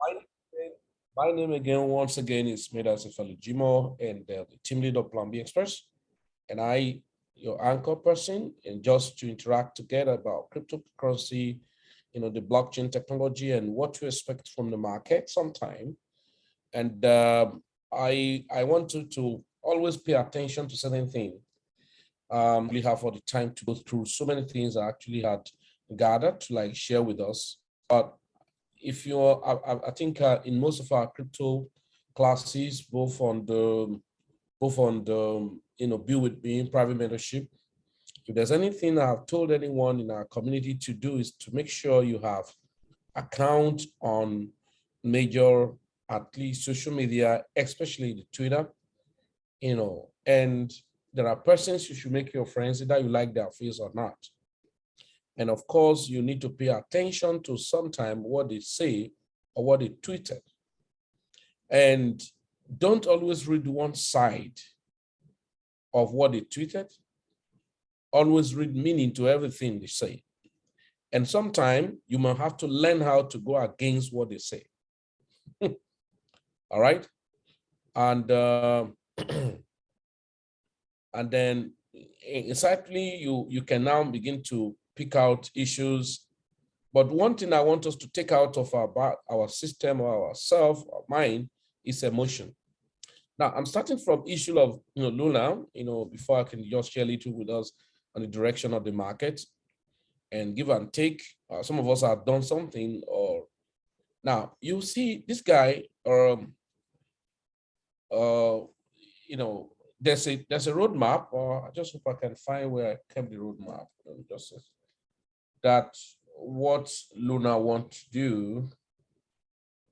My, my name again, once again, is Medas Jimo, and the team lead of Planb Express. And I, your anchor person, and just to interact together about cryptocurrency, the blockchain technology and what to expect from the market sometime. And I want to always pay attention to certain things. We have all the time to go through so many things I actually had gathered to like share with us. But if you're, I think in most of our crypto classes, both on the Build with Me private mentorship, if there's anything I've told anyone in our community to do is to make sure you have account on major, at least social media, especially the Twitter, and there are persons you should make your friends, either you like their face or not. And of course, you need to pay attention to sometime what they say or what they tweeted. And don't always read one side of what they tweeted. Always read meaning to everything they say. And sometimes you might have to learn how to go against what they say. All right. And and then exactly you can now begin to pick out issues. But one thing I want us to take out of our system or ourself, our mind, is emotion. Now I'm starting from issue of Luna, before I can just share a little with us on the direction of the market and give and take. Some of us have done something, or now you see this guy, there's a roadmap, or I just hope I can find where I kept the roadmap. Just that what Luna want to do.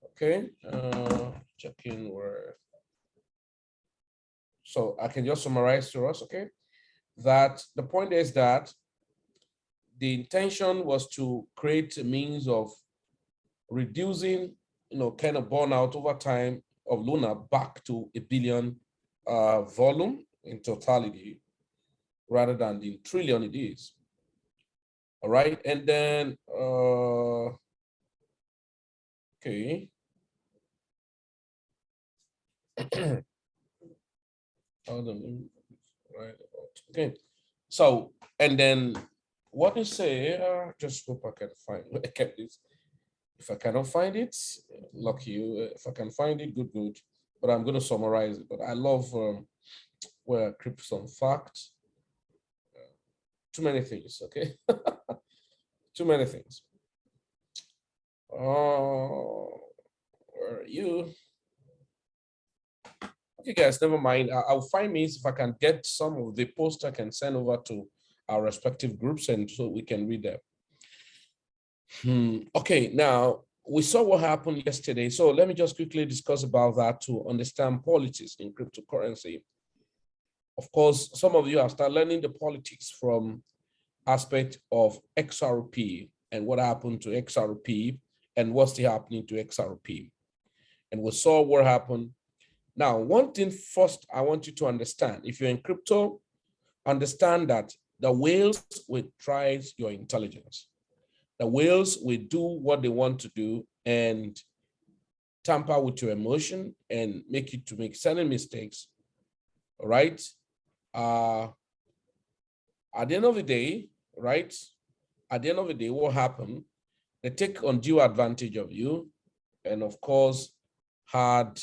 Okay, checking where. So I can just summarize to us, okay? That the point is that the intention was to create a means of reducing, kind of burnout over time of Luna back to 1 billion volume in totality, rather than the trillion it is. All right, and then, okay. Right. Okay. So, and then what you say, just hope I can find where I kept this. If I cannot find it, lucky you. If I can find it, good, good. But I'm going to summarize it. But I love where I keep some facts. Too many things, okay? Too many things. Where are you? Okay, guys, never mind. I'll find means if I can get some of the posts I can send over to our respective groups, and so we can read them. Okay, now we saw what happened yesterday. So let me just quickly discuss about that to understand politics in cryptocurrency. Of course, some of you have started learning the politics from aspect of XRP and what happened to XRP and what's still happening to XRP. And we saw what happened. Now, one thing first I want you to understand, if you're in crypto, understand that the whales will try your intelligence. The whales will do what they want to do and tamper with your emotion and make you to make certain mistakes. All right. At the end of the day, right? At the end of the day, what happened? They take undue advantage of you, and of course, had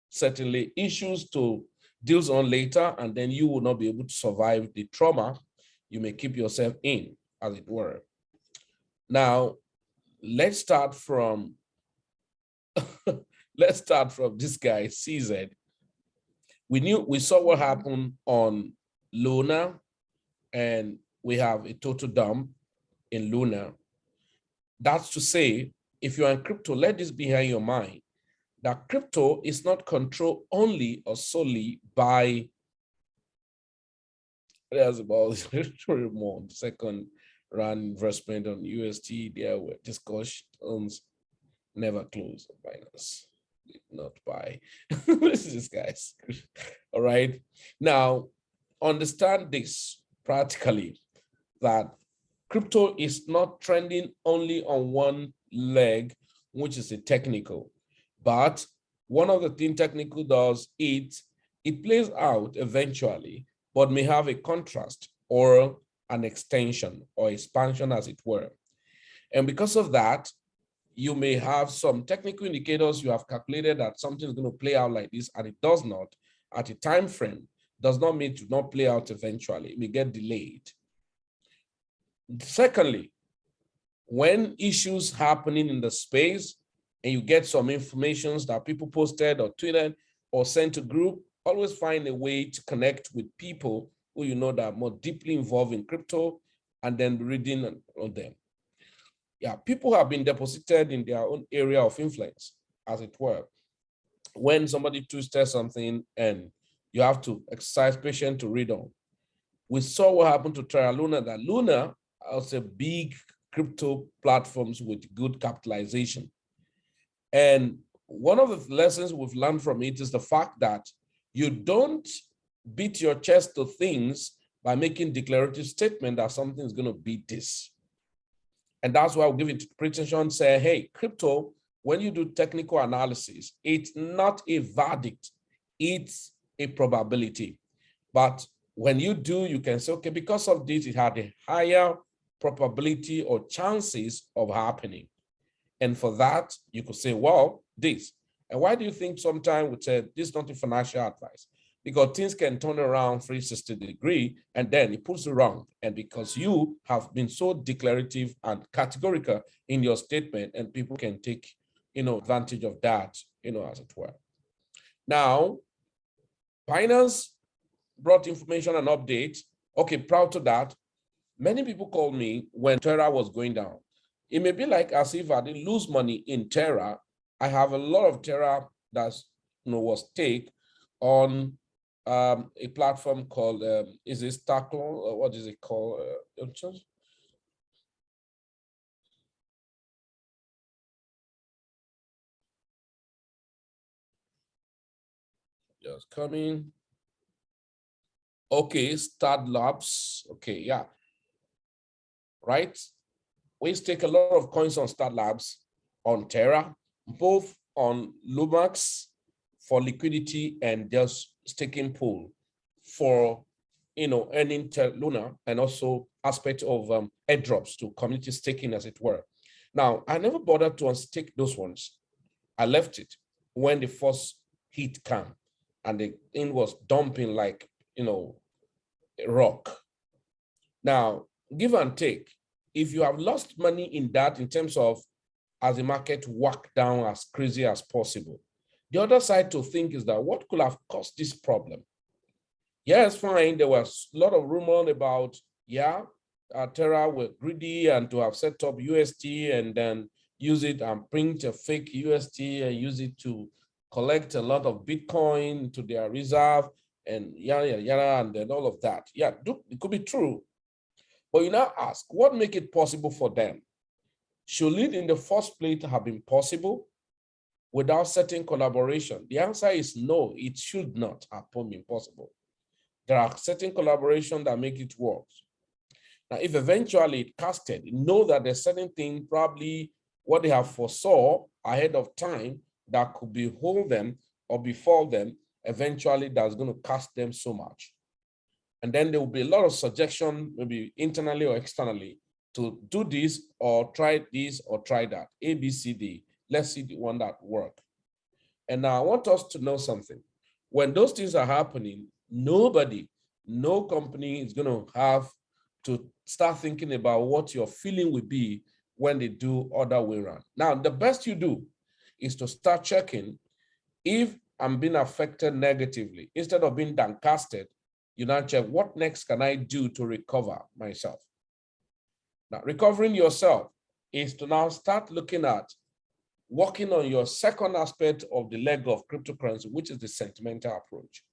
certainly issues to deal on later, and then you will not be able to survive the trauma you may keep yourself in, as it were. Now, let's start from let's start from this guy, CZ. We saw what happened on Luna, and we have a total dump in Luna. That's to say, if you're in crypto, let this be in your mind, that crypto is not controlled only or solely by, there's about 3 months, second round investment on UST, there were discussions, never close Binance, did not buy. This is guys. All right. Now, understand this practically, that crypto is not trending only on one leg, which is a technical. But one of the things technical does, it plays out eventually, but may have a contrast or an extension or expansion, as it were. And because of that, you may have some technical indicators you have calculated that something is going to play out like this, and it does not at a time frame. Does not mean to not play out eventually. It may get delayed. Secondly, when issues happening in the space and you get some information that people posted or tweeted or sent to group, always find a way to connect with people who you know that are more deeply involved in crypto, and then reading on them. Yeah, people have been deposited in their own area of influence, as it were. When somebody twisted something and you have to exercise patience to read on. We saw what happened to Terra Luna, that Luna has a big crypto platforms with good capitalization. And one of the lessons we've learned from it is the fact that you don't beat your chest to things by making declarative statement that something is going to beat this. And that's why I'll give it pretension, say, hey, crypto, when you do technical analysis, it's not a verdict, it's a probability. But when you do, you can say, okay, because of this, it had a higher probability or chances of happening. And for that, you could say, well, this. And why do you think sometimes we say this is not a financial advice? Because things can turn around 360 degrees and then it puts you wrong. And because you have been so declarative and categorical in your statement, and people can take, advantage of that, as it were. Now, Binance brought information and updates. Okay, proud to that. Many people called me when Terra was going down. It may be like as if I didn't lose money in Terra. I have a lot of Terra that's was take on a platform called is it Stackle, or what is it called? Just coming. Okay, Start Labs. Okay, yeah. Right. We stake a lot of coins on Start Labs, on Terra, both on Lumax for liquidity and just staking pool for earning Luna, and also aspect of airdrops to community staking, as it were. Now, I never bothered to unstake those ones. I left it when the first heat came and the thing was dumping like a rock. Now, give and take. If you have lost money in that, in terms of as the market whacked down as crazy as possible, the other side to think is that what could have caused this problem? Yes, fine. There was a lot of rumor about, Terra were greedy and to have set up UST and then use it and print a fake UST and use it to collect a lot of Bitcoin to their reserve and yada, yada, and then all of that. Yeah, it could be true. But you now ask, what make it possible for them? Should it in the first place have been possible without certain collaboration? The answer is no, it should not have been possible. There are certain collaboration that make it work. Now, if eventually it casted, know that there's certain thing, probably what they have foresaw ahead of time that could behold them or befall them, eventually that's going to cast them so much. And then there will be a lot of suggestion, maybe internally or externally, to do this or try this or try that, A, B, C, D. Let's see the one that work. And now I want us to know something. When those things are happening, no company is going to have to start thinking about what your feeling will be when they do other way around. Now, the best you do is to start checking if I'm being affected negatively. Instead of being downcasted, you now check what next can I do to recover myself. Now, recovering yourself is to now start looking at working on your second aspect of the leg of cryptocurrency, which is the sentimental approach.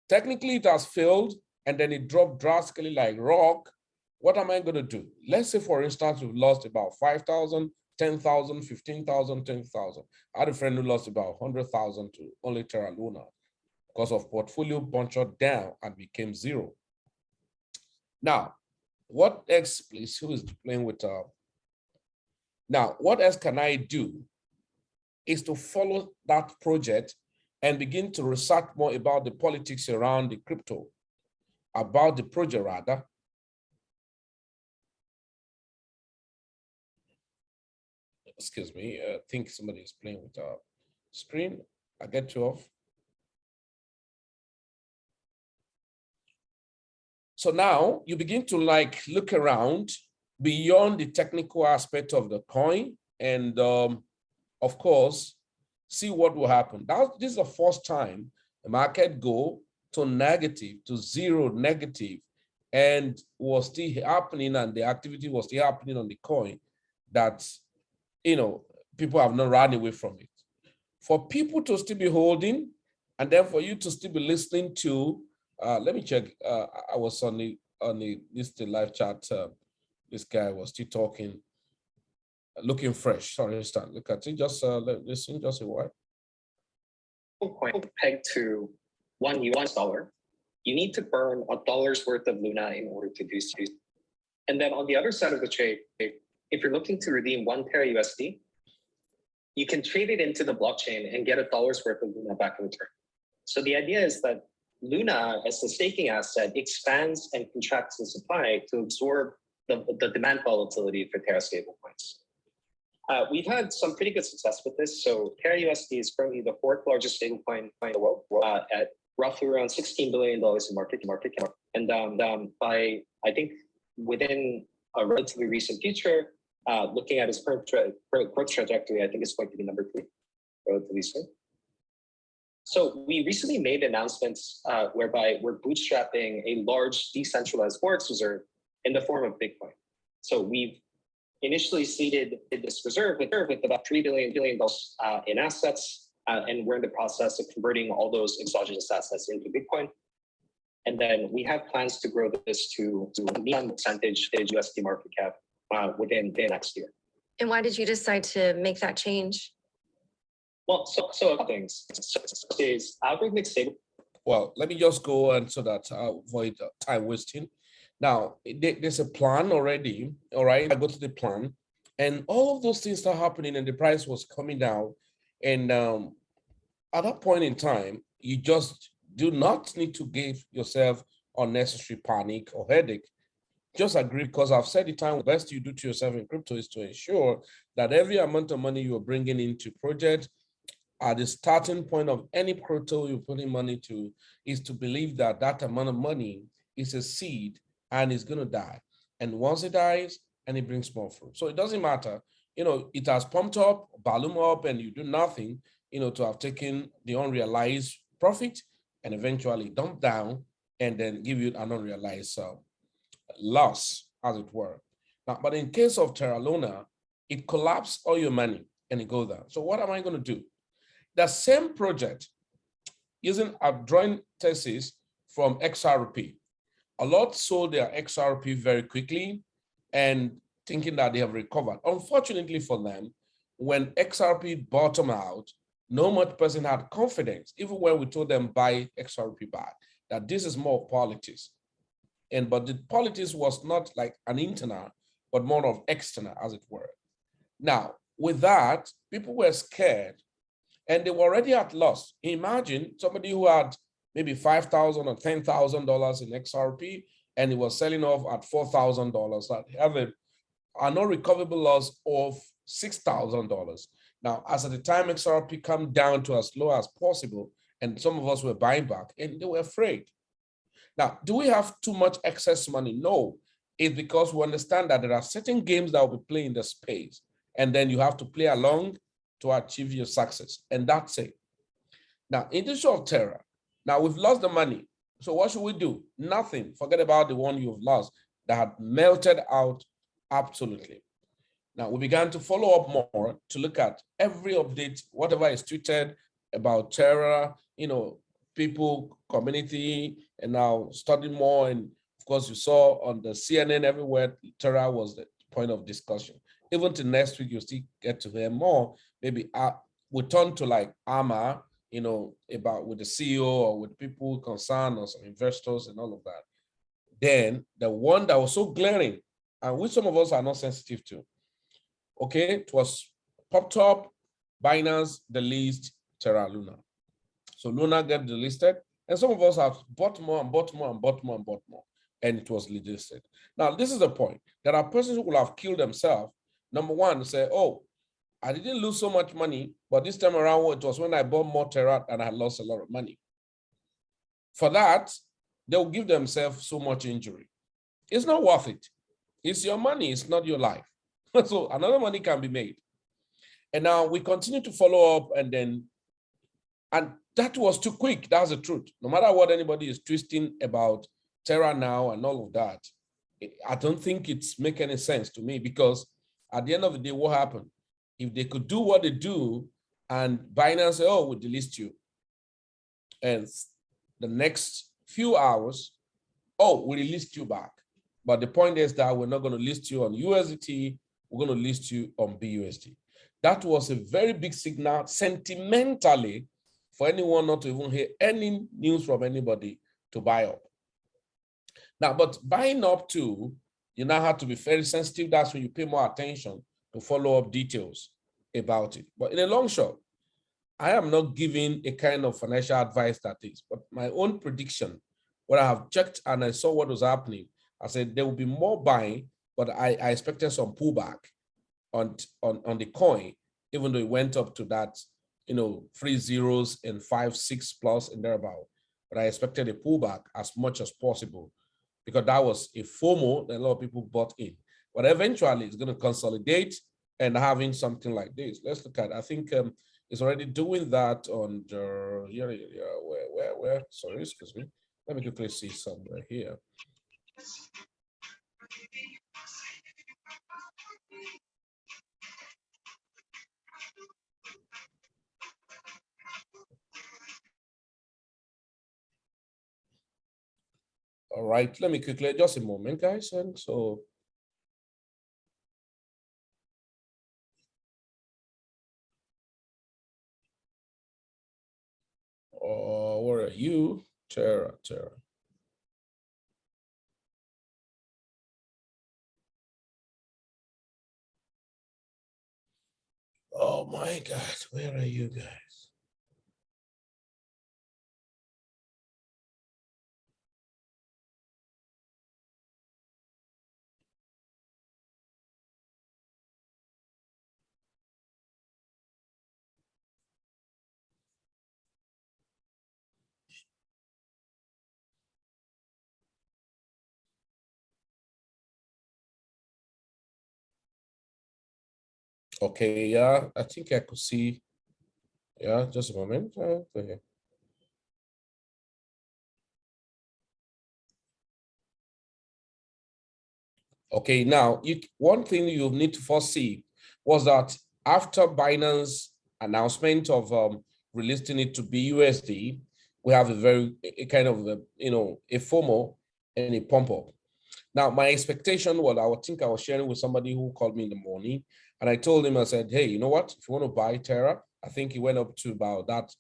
Technically, it has failed and then it dropped drastically like rock. What am I going to do? Let's say, for instance, we've lost about 5,000, 10,000, 15,000, 10,000. I had a friend who lost about 100,000 to only Terra Luna because of portfolio bunched down and became zero. Now, what X, please, who is playing with Now, what else can I do is to follow that project and begin to research more about the politics around the crypto, about the project rather. Excuse me, I think somebody is playing with our screen. I get you off. So now you begin to like look around beyond the technical aspect of the coin and of course, see what will happen. Now, this is the first time the market go to negative, to zero negative, and was still happening, and the activity was still happening on the coin that, people have not run away from it. For people to still be holding, and then for you to still be listening to, let me check. I was on the live chat. This guy was still talking, looking fresh. Sorry, start. Look at it. Just listen. Just a while. Coin pegged to $1, you need to burn $1 worth of Luna in order to do so. And then on the other side of the trade, if you're looking to redeem 1 Terra USD, you can trade it into the blockchain and get $1 worth of Luna back in return. So the idea is that Luna, as the staking asset, expands and contracts the supply to absorb the demand volatility for Terra stablecoins. We've had some pretty good success with this. So Terra USD is currently the 4th largest stablecoin in the world at roughly around $16 billion in market cap. And by, I think, within a relatively recent future, looking at its current growth trajectory, I think it's going to be number 3, relatively soon. So we recently made announcements whereby we're bootstrapping a large decentralized forex reserve in the form of Bitcoin. So we've initially seeded this reserve with about $3 billion in assets, and we're in the process of converting all those exogenous assets into Bitcoin. And then we have plans to grow this to a medium percentage USD market cap within the next year. And why did you decide to make that change? Well, so a couple things. So is algorithmic stable. Well, let me just go and so that I'll avoid time wasting. Now, there's a plan already, all right? I go to the plan, and all of those things start happening, and the price was coming down. And at that point in time, you just do not need to give yourself unnecessary panic or headache. Just agree, because I've said the time, the best you do to yourself in crypto is to ensure that every amount of money you're bringing into project at the starting point of any crypto you're putting money to is to believe that that amount of money is a seed and it's going to die. And once it dies, and it brings more fruit. So it doesn't matter, it has pumped up, balloon up, and you do nothing, to have taken the unrealized profit and eventually dump down and then give you an unrealized loss, as it were. Now, but in case of Terra Luna, it collapsed all your money and it goes down. So what am I going to do? The same project, using a drawing thesis from XRP, a lot sold their XRP very quickly and thinking that they have recovered. Unfortunately for them, when XRP bottomed out, no much person had confidence, even when we told them buy XRP back, that this is more politics. But the politics was not like an internal, but more of external, as it were. Now, with that, people were scared and they were already at loss. Imagine somebody who had maybe $5,000 or $10,000 in XRP, and it was selling off at $4,000, that have an unrecoverable loss of $6,000. Now, as at the time XRP come down to as low as possible, and some of us were buying back, and they were afraid. Now, do we have too much excess money? No, it's because we understand that there are certain games that will be playing in the space, and then you have to play along to achieve your success, and that's it. Now, in the issue of Terra, now we've lost the money. So what should we do? Nothing. Forget about the one you've lost that had melted out absolutely. Now we began to follow up more to look at every update, whatever is tweeted about Terra, people, community, and now study more. And of course, you saw on the CNN everywhere, Terra was the point of discussion. Even to next week, you still get to hear more. Maybe we turn to like Ama, about with the CEO or with people concerned or some investors and all of that. Then the one that was so glaring and which some of us are not sensitive to, Okay, it was popped up, Binance delisted Terra Luna. So Luna get delisted, and some of us have bought more and bought more and bought more and bought more, and it was delisted. Now, this is the point. There are persons who will have killed themselves. Number one, say, oh, I didn't lose so much money, but this time around, it was when I bought more Terra and I lost a lot of money. For that, they will give themselves so much injury. It's not worth it. It's your money, it's not your life. So another money can be made. And now we continue to follow up, and that was too quick. That's the truth. No matter what anybody is twisting about Terra now and all of that, I don't think it's make any sense to me, because at the end of the day, what happened? If they could do what they do and Binance say, oh, we'll delist you, and the next few hours, oh, we released you back. But the point is that we're not going to list you on USDT, we're going to list you on BUSD. That was a very big signal sentimentally for anyone not to even hear any news from anybody to buy up. Now, but buying up too, you now have to be very sensitive. That's when you pay more attention to follow up details about it. But in a long shot, I am not giving a kind of financial advice that is, but my own prediction, what I have checked and I saw what was happening, I said there will be more buying, but I expected some pullback on the coin, even though it went up to that, 3 zeros and 5, 6 plus and thereabout. But I expected a pullback as much as possible, because that was a FOMO that a lot of people bought in. But eventually it's going to consolidate and having something like this. Let's look at, I think it's already doing that on the, where, sorry, excuse me. Let me quickly see somewhere here. All right, let me quickly, just a moment, guys. And so, where are you? Terra. Oh my God, where are you guys? Okay, yeah, I think I could see. Yeah, just a moment. Okay. Okay, now one thing you need to foresee was that after Binance announcement of releasing it to BUSD, we have a kind of a FOMO and a pump up. Now, my expectation was, I think I was sharing with somebody who called me in the morning, and I told him, I said, hey, you know what? If you want to buy Terra, I think it went up to about that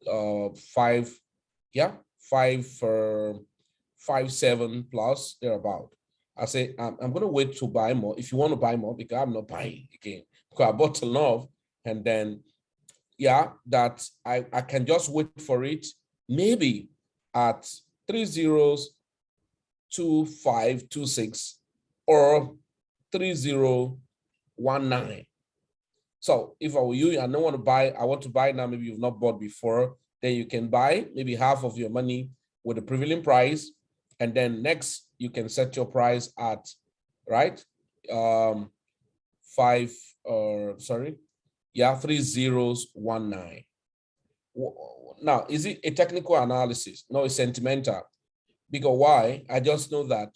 5.7 plus thereabout. I say, I'm going to wait to buy more. If you want to buy more, because I'm not buying again, because I bought enough, and then, that I can just wait for it, maybe at 3 zeros, 2526 or 3019. So if I were you, I don't want to buy, I want to buy now, maybe you've not bought before, then you can buy maybe half of your money with the prevailing price. And then next you can set your price at, right? 3019. Now, is it a technical analysis? No, it's sentimental. Because why? I just know that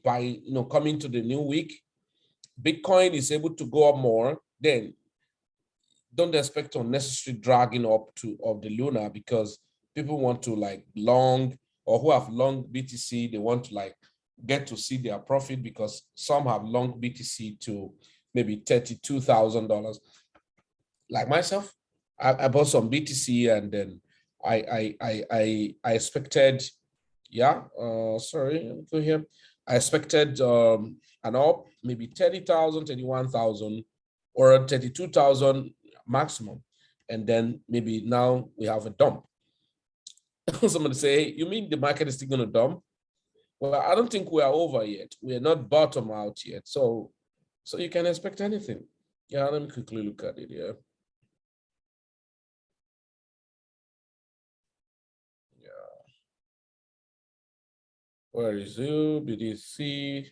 by coming to the new week, Bitcoin is able to go up more. Then don't expect unnecessary dragging up of the Luna, because people want to long, or who have long BTC, they want to get to see their profit, because some have long BTC to maybe $32,000. Like myself, I bought some BTC, and then I expected. Sorry, go here. I expected an up, maybe 30,000, 31,000, or 32,000 maximum. And then maybe now we have a dump. Somebody say, hey, you mean the market is still going to dump? Well, I don't think we are over yet. We are not bottom out yet. So you can expect anything. Yeah, let me quickly look at it here. Yeah. Where is you? BDC.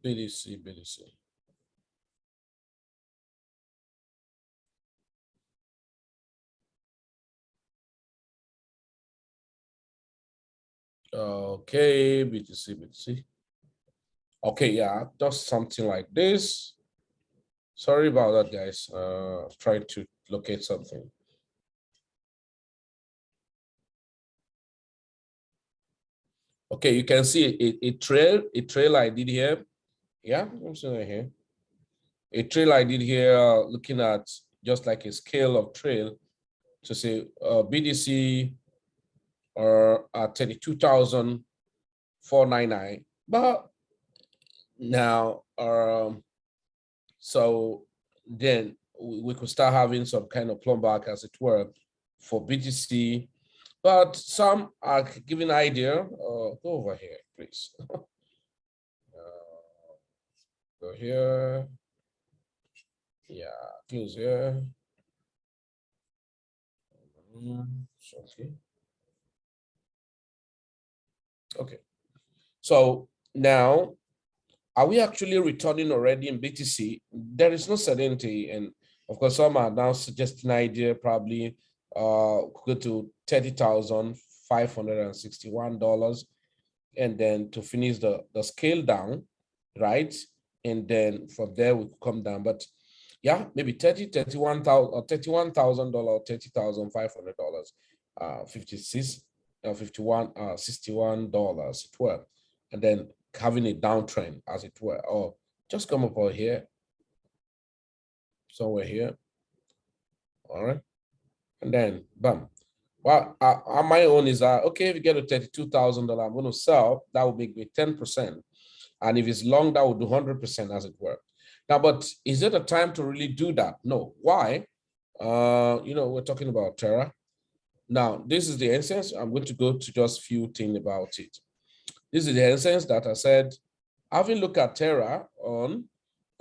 BDC. Okay, BTC. Okay, yeah, just something like this. Sorry about that, guys. Trying to locate something. Okay, you can see a trail I did here. Yeah, I'm seeing it here. A trail I did here, looking at just like a scale of trail to say BDC are at 32,499. But now, so then we could start having some kind of plumback, as it were, for BTC. But some are giving idea. Go over here, please. Go here. Yeah, close here. Okay. Okay. So now, are we actually returning already in BTC? There is no certainty, and of course, some are now suggesting idea probably go to $30,561, and then to finish the scale down, right? And then from there we could come down. But yeah, maybe $31,000 or $30,500, 61 $61 it were, and then having a downtrend, as it were, or just come up over here, somewhere here. All right, and then bam. Well, on my own is okay, if you get a $32,000, I'm going to sell. That will make me 10%, and if it's long, that will do 100%, as it were. Now, but is it a time to really do that? No. Why? We're talking about Terra. Now, this is the instance. I'm going to go to just few things about it. This is the instance that I said, having looked at Terra on,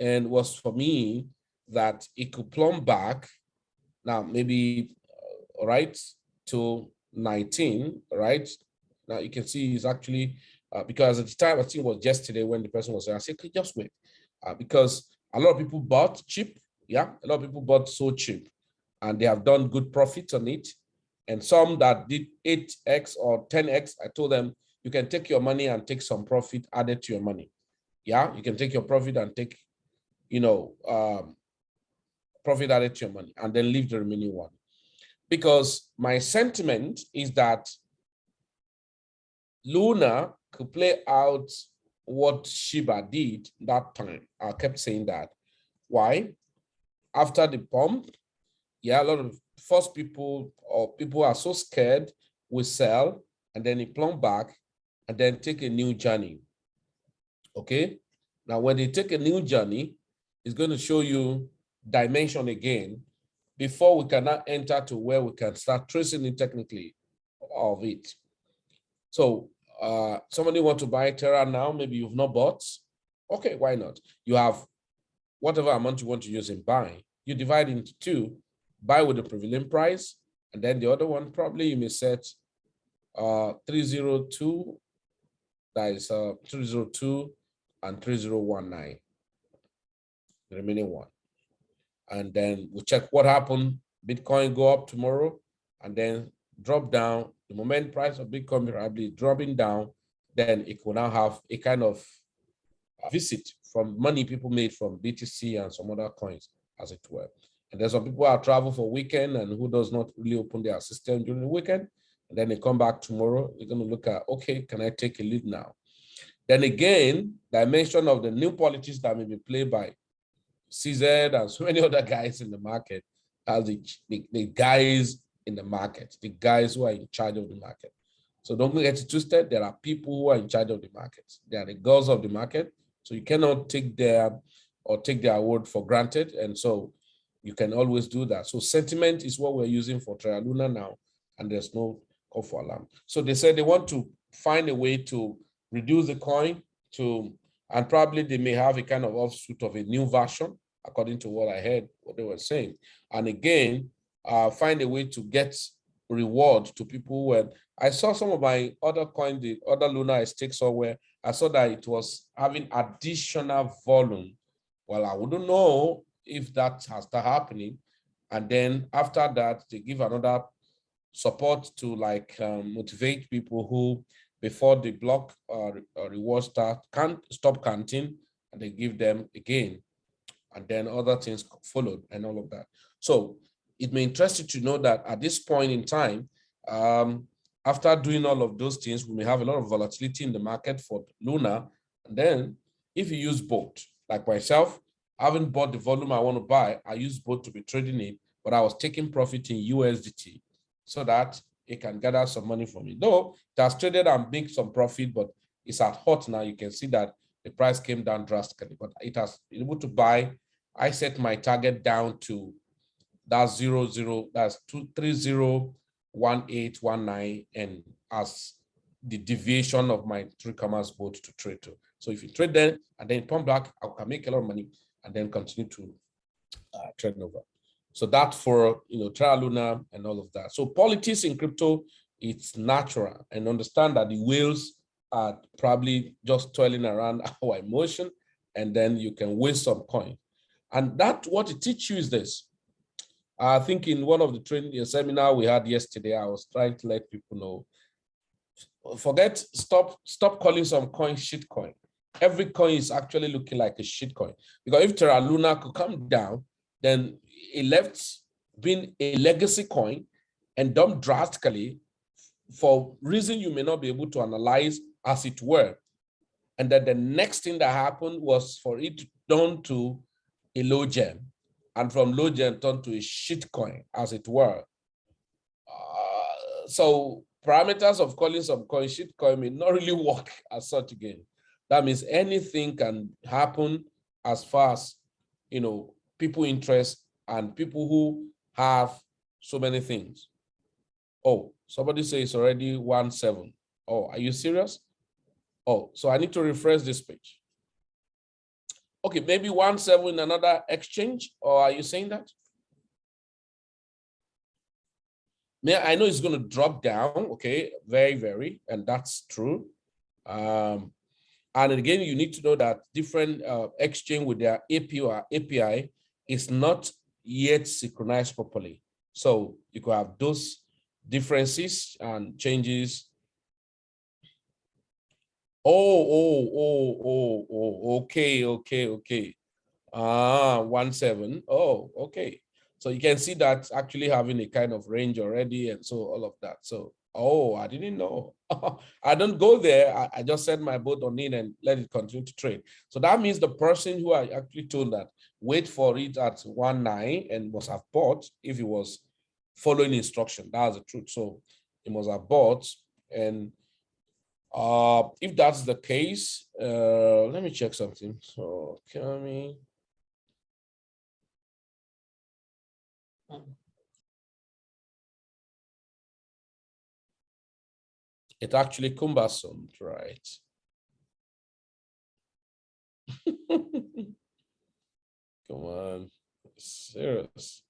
and was for me that it could plumb back. Now, maybe, right, to 19, right? Now you can see it's actually, because at the time, I think it was yesterday when the person was there, I said, okay, just wait. Because a lot of people bought cheap. Yeah, a lot of people bought so cheap, and they have done good profits on it. And some that did 8x or 10x, I told them, you can take your money and take some profit added to your money. Yeah, you can take your profit and take, profit added to your money, and then leave the remaining one. Because my sentiment is that Luna could play out what Shiba did that time. I kept saying that. Why? After the pump, yeah, a lot of first people or people are so scared, we sell, and then it plumb back, and then take a new journey. Okay? Now, when they take a new journey, it's going to show you dimension again before we can now enter to where we can start tracing it technically of it. So somebody want to buy Terra now, maybe you've not bought. Okay, why not? You have whatever amount you want to use in buying. You divide into two, buy with the prevailing price, and then the other one probably you may set 302, that is 302 and 3019, the remaining one. And then we check what happened. Bitcoin go up tomorrow and then drop down. The moment price of Bitcoin probably dropping down, then it will now have a kind of visit from money people made from BTC and some other coins, as it were. And there's some people who are travel for weekend and who does not really open their system during the weekend. And then they come back tomorrow. They're going to look at, okay, can I take a lead now? Then again, dimension of the new politics that may be played by CZ and so many other guys in the market, as the guys in the market, the guys who are in charge of the market. So don't get it twisted. There are people who are in charge of the market. They are the girls of the market. So you cannot take their or take their word for granted. And so you can always do that. So sentiment is what we're using for Terra Luna now, and there's no call for alarm. So they said they want to find a way to reduce the coin and probably they may have a kind of offshoot of a new version, according to what I heard, what they were saying. And again, find a way to get reward to people. When I saw some of my other coin, the other Luna I staked somewhere, I saw that it was having additional volume. Well, I wouldn't know if that has started happening. And then after that, they give another support to like motivate people who, before the block reward start, can't stop counting, and they give them again. And then other things followed and all of that. So it may interest you to know that at this point in time, after doing all of those things, we may have a lot of volatility in the market for Luna. And then if you use both, like myself, I haven't bought the volume I want to buy, I use both to be trading it, but I was taking profit in USDT so that it can gather some money from me. Though it has traded and made some profit, but it's at hot now. You can see that the price came down drastically, but it has been able to buy. I set my target down to that 00, that's 2301819, and as the deviation of my 3 commas boat to trade to. So if you trade then and then pump back, I can make a lot of money and then continue to trade over. So that for Terra Luna and all of that. So politics in crypto, it's natural, and understand that the whales are probably just toiling around our emotion, and then you can waste some coin. And that what it teaches you is this. I think in one of the training seminar we had yesterday, I was trying to let people know, stop calling some coin shit coin. Every coin is actually looking like a shit coin, because if Terra Luna could come down, then it left being a legacy coin and dumped drastically for reason you may not be able to analyze, as it were. And then the next thing that happened was for it to turn to a low gem, and from low gem turn to a shit coin, as it were. So parameters of calling some coin shit coin may not really work as such again. That means anything can happen as far as, people interest and people who have so many things. Oh, somebody says it's already 1-7. Oh, are you serious? Oh, so I need to refresh this page. Okay, maybe 1-7 in another exchange, or are you saying that? I know it's going to drop down, okay, very, very, and that's true. And again, you need to know that different exchange with their API is not yet synchronized properly. So you could have those differences and changes. Okay. 1-7. Oh, okay. So you can see that actually having a kind of range already, and so all of that. So, I didn't know. I don't go there. I just set my boat on it and let it continue to trade. So that means the person who I actually told that wait for it at 1-9 and must have bought if he was following instruction. That's the truth. So he must have bought. And if that's the case, let me check something. So Kami. It's actually cumbersome, right? Come on, serious.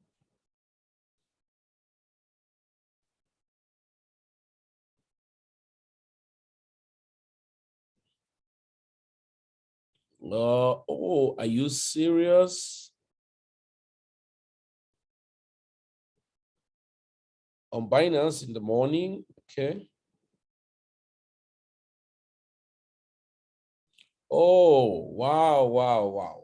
Are you serious? On Binance in the morning, okay. Oh, wow.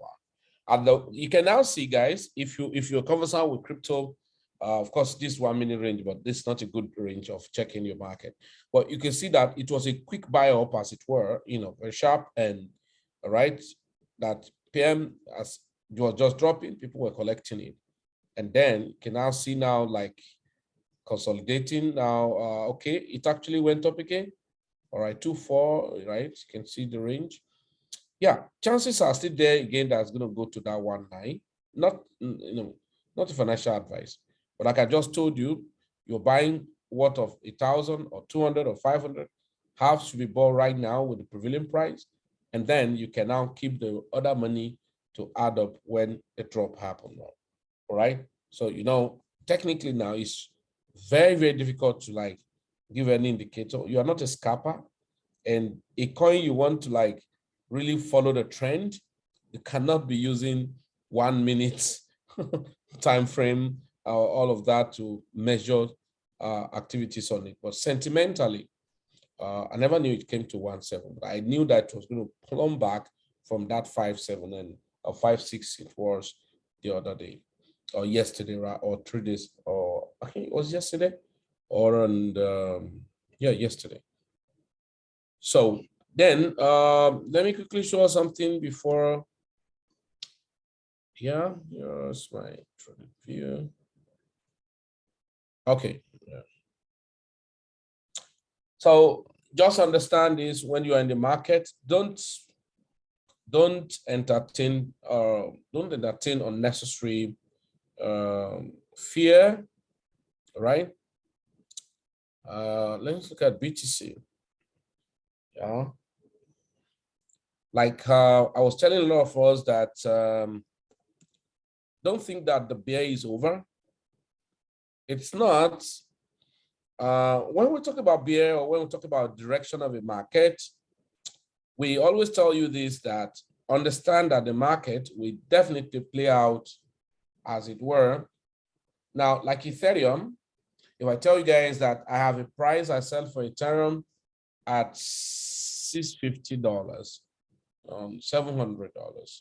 And you can now see, guys, if you're conversant with crypto, of course, this 1 minute range, but this is not a good range of checking your market. But you can see that it was a quick buy up, as it were, very sharp, and right, that PM as it was just dropping, people were collecting it, and then you can now see now like consolidating now. Okay, it actually went up again. All right, 2-4, right? You can see the range. yeah, chances are still there again that's going to go to that 1.9. Not, not a financial advice, but like I just told you, you're buying worth of 1,000 or 200 or 500. Half should be bought right now with the prevailing price, and then you can now keep the other money to add up when a drop happens. All right. So technically now it's very, very difficult to like give any indicator. You are not a scalper, and a coin you want to like really follow the trend, you cannot be using 1 minute time frame or all of that to measure activities on it. But sentimentally, I never knew it came to 1.7, but I knew that it was going to plumb back from that 5.7 and 5.6 it was the other day, or yesterday, or 3 days, or I think it was yesterday, or on yeah, yesterday. So then let me quickly show something before. Yeah, here's my view. Okay. Yeah. So just understand this: when you are in the market, don't entertain unnecessary fear, right? Let's look at BTC. Yeah, like I was telling a lot of us that don't think that the bear is over. It's not. When we talk about bear, or when we talk about direction of a market, we always tell you this, that understand that the market will definitely play out as it were. Now, like Ethereum, if I tell you guys that I have a price I sell for Ethereum at $650, $700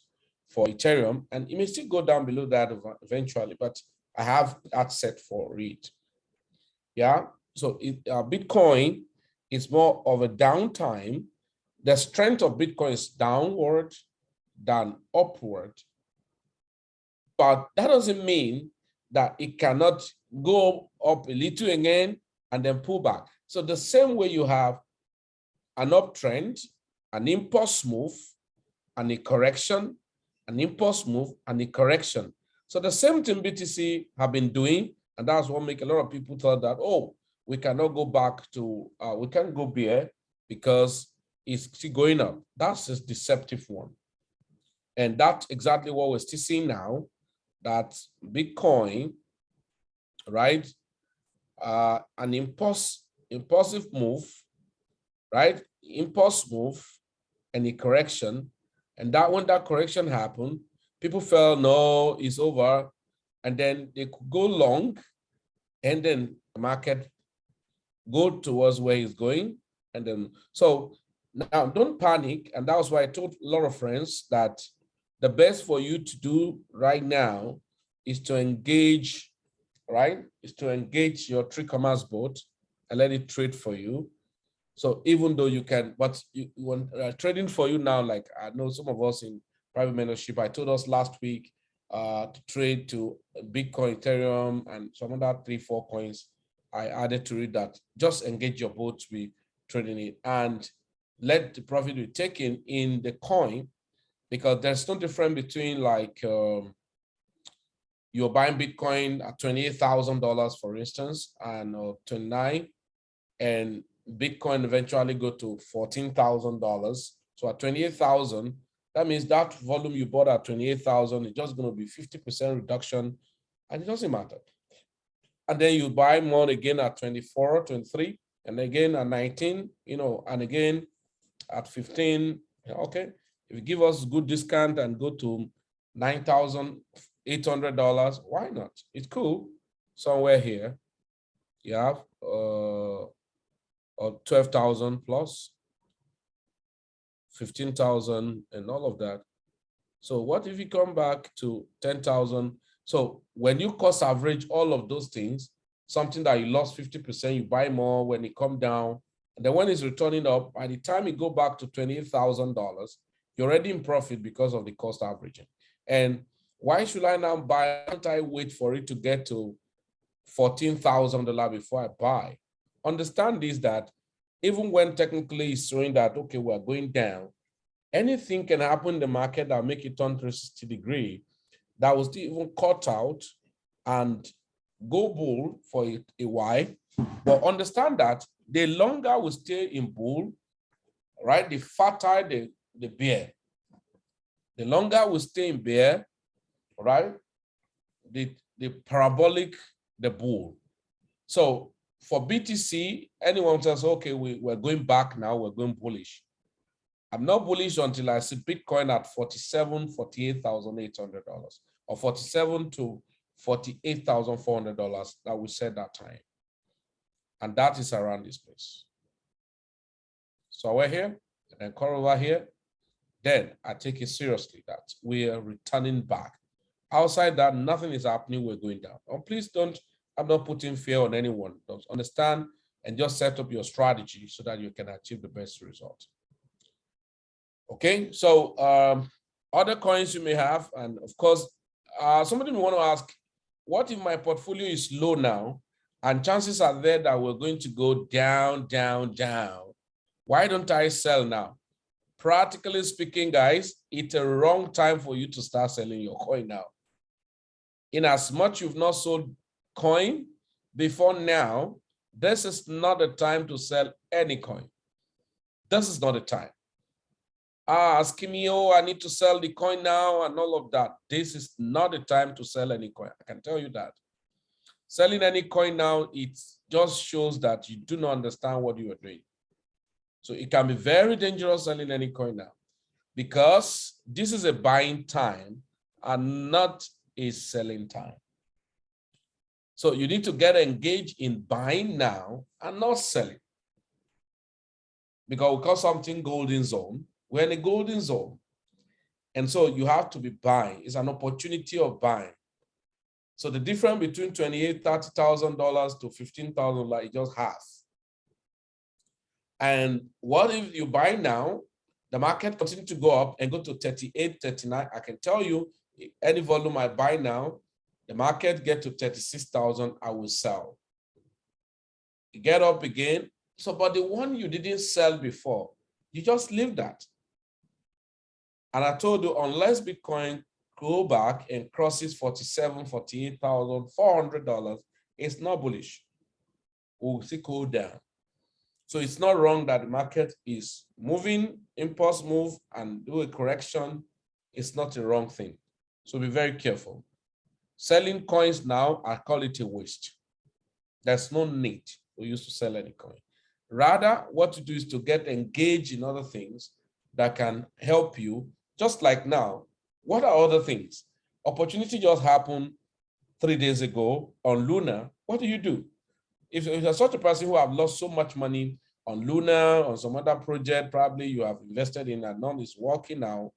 for Ethereum, and it may still go down below that eventually, but I have that set for it. Yeah, so Bitcoin is more of a downtime. The strength of Bitcoin is downward than upward, but that doesn't mean that it cannot go up a little again and then pull back. So the same way you have an uptrend, an impulse move, and a correction, an impulse move, and a correction. So the same thing BTC have been doing, and that's what make a lot of people thought that, oh, we cannot go back to, we can't go bear because it's still going up. That's a deceptive one. And that's exactly what we're still seeing now, that Bitcoin, right? An impulsive move, right? Impulse move and a correction. And that when that correction happened, people felt, no, it's over. And then they could go long, and then the market go towards where it's going. And then, so now don't panic. And that was why I told a lot of friends that the best for you to do right now is to engage, right? Is to engage your three-commerce bot and let it trade for you. So even though you can, but you want trading for you now, like I know some of us in private mentorship, I told us last week to trade to Bitcoin, Ethereum, and some other 3-4 coins. I added to it that just engage your bot to be trading it and let the profit be taken in the coin, because there's no difference between like you're buying Bitcoin at $28,000, for instance, and 29, and Bitcoin eventually go to $14,000. So at 28,000, that means that volume you bought at 28,000 is just going to be 50% reduction, and it doesn't matter. And then you buy more again at 24, 23, and again at 19, and again at 15. Okay, if you give us good discount and go to $9,800, why not? It's cool. Somewhere here, you have or 12,000 plus 15,000 and all of that. So what if you come back to 10,000? So when you cost average all of those things, something that you lost 50%, you buy more when it come down. And then when it's returning up, by the time you go back to $28,000, you're already in profit because of the cost averaging. And why should I now buy? Can't I wait for it to get to $14,000 before I buy? Understand this, that even when technically it's showing that, okay, we're going down, anything can happen in the market that make it turn 360-degree, that will still even cut out and go bull for a while. But understand that the longer we stay in bull, right, the fatter the bear. The longer we stay in bear, right, the parabolic the bull. So for BTC, anyone says, okay, we're going back now, we're going bullish. I'm not bullish until I see Bitcoin at $48,800 or $47,000 to $48,400 that we said that time. And that is around this place. So we're here, and then come over here. Then I take it seriously that we are returning back. Outside that, nothing is happening, we're going down. Oh, please don't, I'm not putting fear on anyone. Don't understand and just set up your strategy so that you can achieve the best result. Okay, so other coins you may have, and of course, somebody may want to ask, what if my portfolio is low now, and chances are there that we're going to go down, down, down? Why don't I sell now? Practically speaking, guys, it's a wrong time for you to start selling your coin now. In as much you've not sold coin before now, this is not the time to sell any coin. This is not the time. Asking me, oh, I need to sell the coin now and all of that. This is not the time to sell any coin. I can tell you that. Selling any coin now, it just shows that you do not understand what you are doing. So it can be very dangerous selling any coin now because this is a buying time and not a selling time. So you need to get engaged in buying now and not selling. Because we call something golden zone. We're in a golden zone. And so you have to be buying. It's an opportunity of buying. So the difference between $28,000, $30,000 to $15,000 is just half. And what if you buy now, the market continues to go up and go to 38, 39. I can tell you, any volume I buy now, the market get to 36,000, I will sell. You get up again. So, but the one you didn't sell before, you just leave that. And I told you, unless Bitcoin go back and crosses $47,000, $48,400, it's not bullish. We'll see go down. So it's not wrong that the market is moving, impulse move, and do a correction. It's not a wrong thing. So be very careful. Selling coins now, I call it a waste. There's no need for you to sell any coin. Rather, what to do is to get engaged in other things that can help you. Just like now, what are other things? Opportunity just happened 3 days ago on Luna. What do? If you're such a person who have lost so much money on Luna, on some other project, probably you have invested in and none is working now,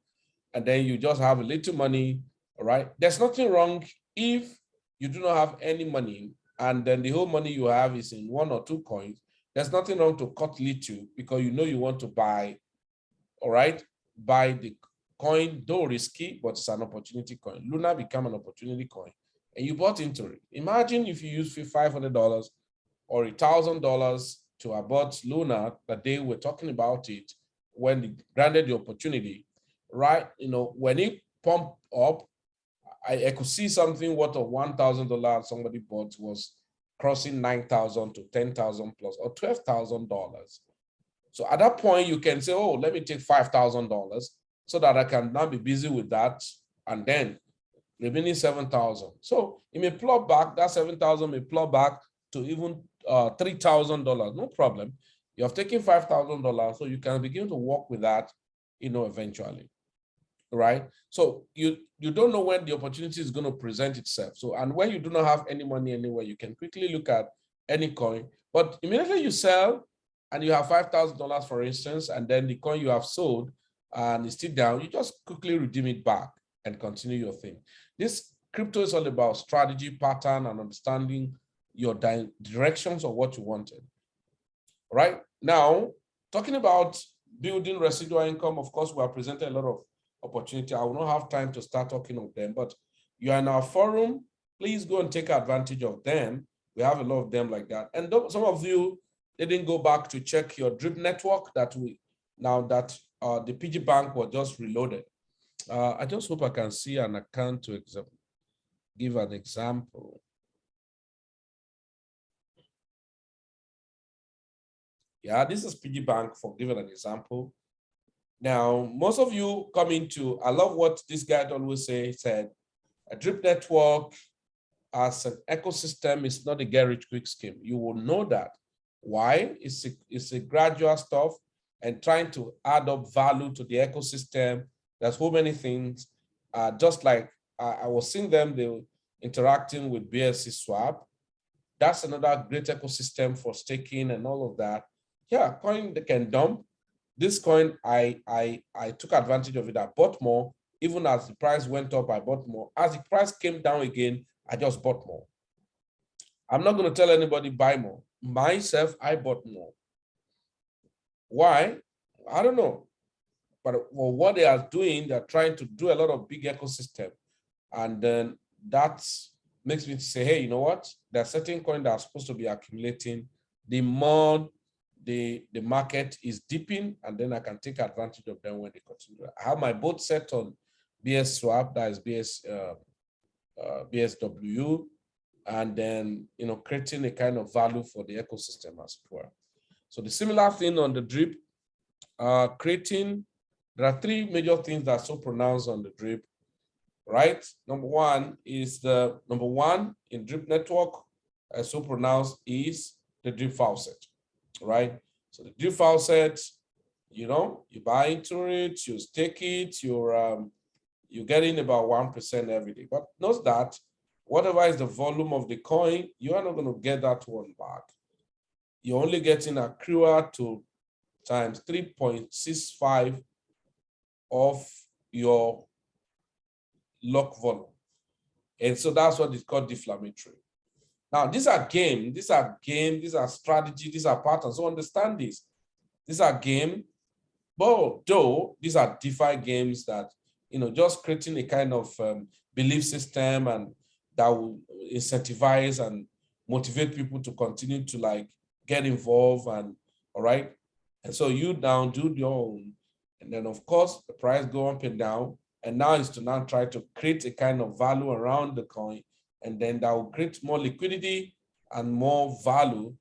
and then you just have a little money, all right? There's nothing wrong if you do not have any money and then the whole money you have is in 1 or 2 coins. There's nothing wrong to cut little because you know you want to buy, all right? Buy the coin, though risky, but it's an opportunity coin. Luna became an opportunity coin and you bought into it. Imagine if you use $500 or $1,000 to abort Luna the day we're talking about it, when they granted the opportunity, right? You know, when it pumped up, I could see something worth of $1,000 somebody bought was crossing 9,000 to 10,000 plus or $12,000. So at that point, you can say, oh, let me take $5,000 so that I can now be busy with that. And then remaining 7,000. So it may plug back, that 7,000 may plug back to even $3,000, no problem. You have taken $5,000, so you can begin to work with that, you know, eventually, right? So you don't know when the opportunity is going to present itself. So, and when you do not have any money anywhere, you can quickly look at any coin, but immediately you sell and you have $5,000, for instance, and then the coin you have sold and it's still down, you just quickly redeem it back and continue your thing. This crypto is all about strategy, pattern, and understanding your directions of what you wanted. Right now, talking about building residual income, of course, we have presented a lot of opportunity. I will not have time to start talking of them, but you are in our forum. Please go and take advantage of them. We have a lot of them like that. And some of you didn't go back to check your drip network that the PG Bank was just reloaded. I just hope I can see an account to give an example. Yeah, this is PG Bank for giving an example. Now, most of you come into, I love what this guy always said, a drip network as an ecosystem is not a get rich quick scheme. You will know that. Why? It's a gradual stuff and trying to add up value to the ecosystem. There's so many things. Just like I was seeing them, they were interacting with BSC swap. That's another great ecosystem for staking and all of that. Yeah, coin they can dump. This coin, I took advantage of it. I bought more. Even as the price went up, I bought more. As the price came down again, I just bought more. I'm not going to tell anybody buy more. Myself, I bought more. Why? I don't know. But for what they are doing, they're trying to do a lot of big ecosystem. And then that makes me say, hey, you know what? There are certain coins that are supposed to be accumulating. The more the market is dipping, and then I can take advantage of them when they continue. I have my both set on BS swap, that is BSW, and then creating a kind of value for the ecosystem as well. So the similar thing on the drip, creating. There are three major things that are so pronounced on the drip, right? Number one is in drip network, so pronounced is the drip faucet, right? So the drip faucet, you buy into it, you stake it, you're getting about 1% every day. But note that whatever is the volume of the coin, you are not going to get that one back. You're only getting accrual to times 3.65 of your lock volume. And so that's what is called deflammatory. Now, these are games, these are strategy, these are patterns. So understand this. These are game, but though these are DeFi games that, just creating a kind of belief system and that will incentivize and motivate people to continue to get involved and all right. And so you now do your own. And then of course the price go up and down. And now is to now try to create a kind of value around the coin. And then that will create more liquidity and more value.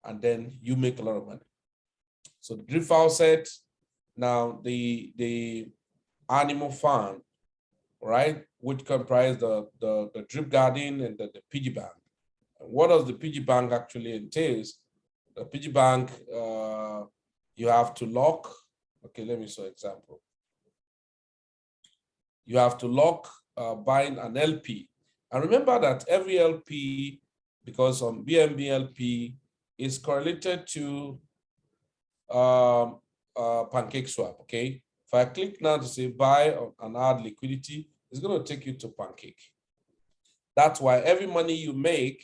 And then you make a lot of money. So the drip faucet, now the animal farm, right? Which comprise the drip garden and the piggy bank. And what does the piggy bank actually entails? The piggy bank, you have to lock. Okay, let me show an example. You have to lock buying an LP. And remember that every LP, because on BNB LP, is correlated to Pancake Swap, okay? If I click now to say buy and add liquidity, it's going to take you to Pancake. That's why every money you make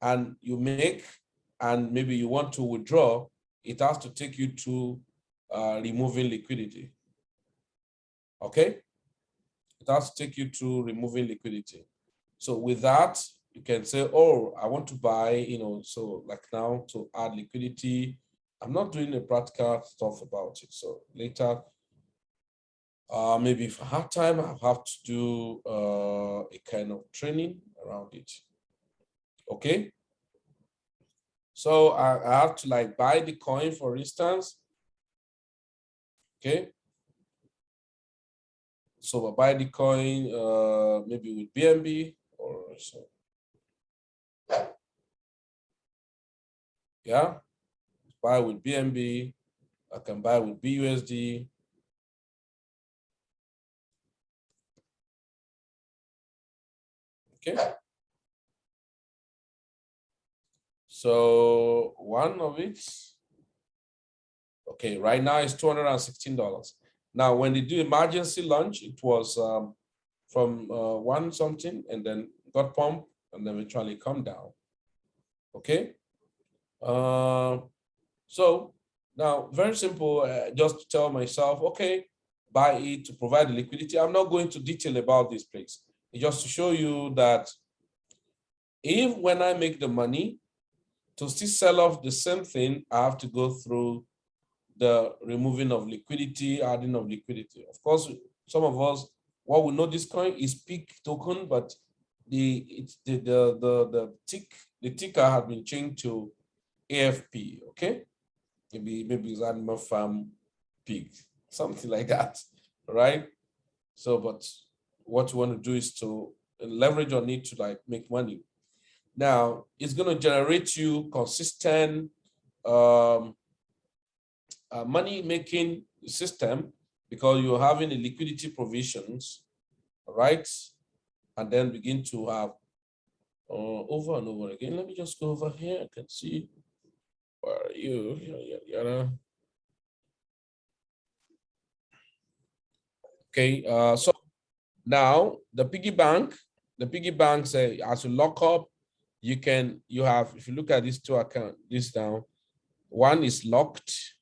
and maybe you want to withdraw, it has to take you to removing liquidity. Okay? It has to take you to removing liquidity. So with that, you can say, oh, I want to buy, so like now to add liquidity. I'm not doing the practical stuff about it. So later, maybe if I have time, I'll have to do a kind of training around it. Okay. So I have to buy the coin, for instance. Okay. So I buy the coin, maybe with BNB or so. Yeah. Buy with BNB. I can buy with BUSD. Okay. So one of it, okay, right now it's $216. Now, when they do emergency launch, it was from 1 something and then got pumped and eventually come down. Okay. So now, very simple, just to tell myself, okay, buy it to provide the liquidity. I'm not going to detail about this place. It's just to show you that if when I make the money, to still sell off the same thing, I have to go through the removing of liquidity, adding of liquidity. Of course, some of us, what we know this coin is peak token, but the ticker has been changed to AFP. Okay, maybe it's Animal Farm Pig, something like that, right? So, but what you want to do is to leverage on it to like make money. Now, it's going to generate you consistent money making system because you're having the liquidity provisions, right? And then begin to have over and over again. Let me just go over here. I can see where are you? Okay, so now the piggy bank say as you lock up, you have, if you look at these two accounts, this down, one is locked.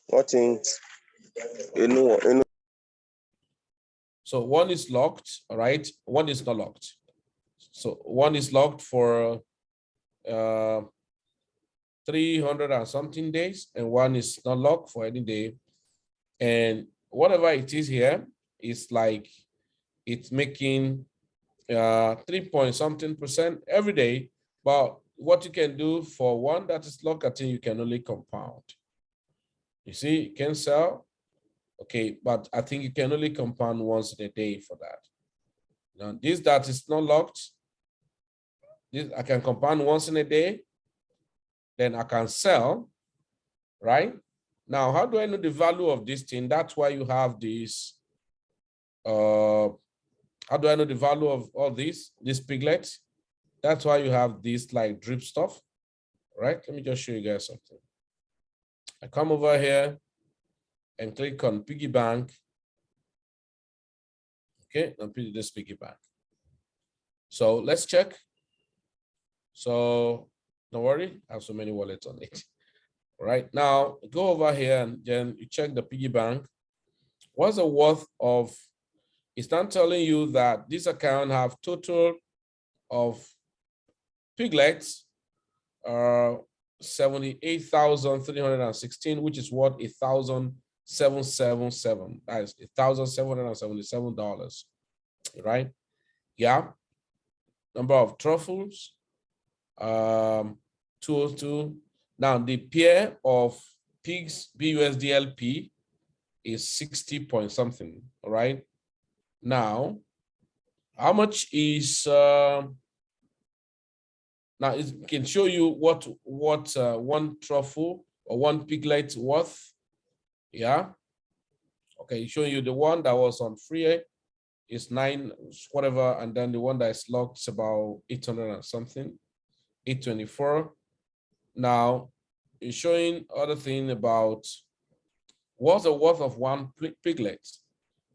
What in? So one is locked, all right? One is not locked. So one is locked for 300 and something days, and one is not locked for any day. And whatever it is here is like it's making 3-point-something% every day. But what you can do for one that is locked, I think you can only compound. You see, you can sell. Okay, but I think you can only compound once in a day for that. Now, this that is not locked, this I can compound once in a day, then I can sell, right? Now, how do I know the value of this thing? That's why you have this. How do I know the value of all this piglets? That's why you have this like drip stuff, right? Let me just show you guys something. I come over here and click on piggy bank. Okay, and put this piggy bank. So let's check. So don't worry, I have so many wallets on it. All right, now go over here and then you check the piggy bank. What's the worth of, it's not telling you that this account have total of piglets 78,316, which is what 1,777. That is $1,777, right? Yeah. Number of truffles, 202. Now the pair of pigs BUSDLP is 60 point something, all right? Now, how much is now it can show you what one truffle or one piglet worth. Yeah. Okay, showing you the one that was on free is 9 whatever, and then the one that is locked is about 800 and something, 824. Now it's showing other thing about what's the worth of one piglet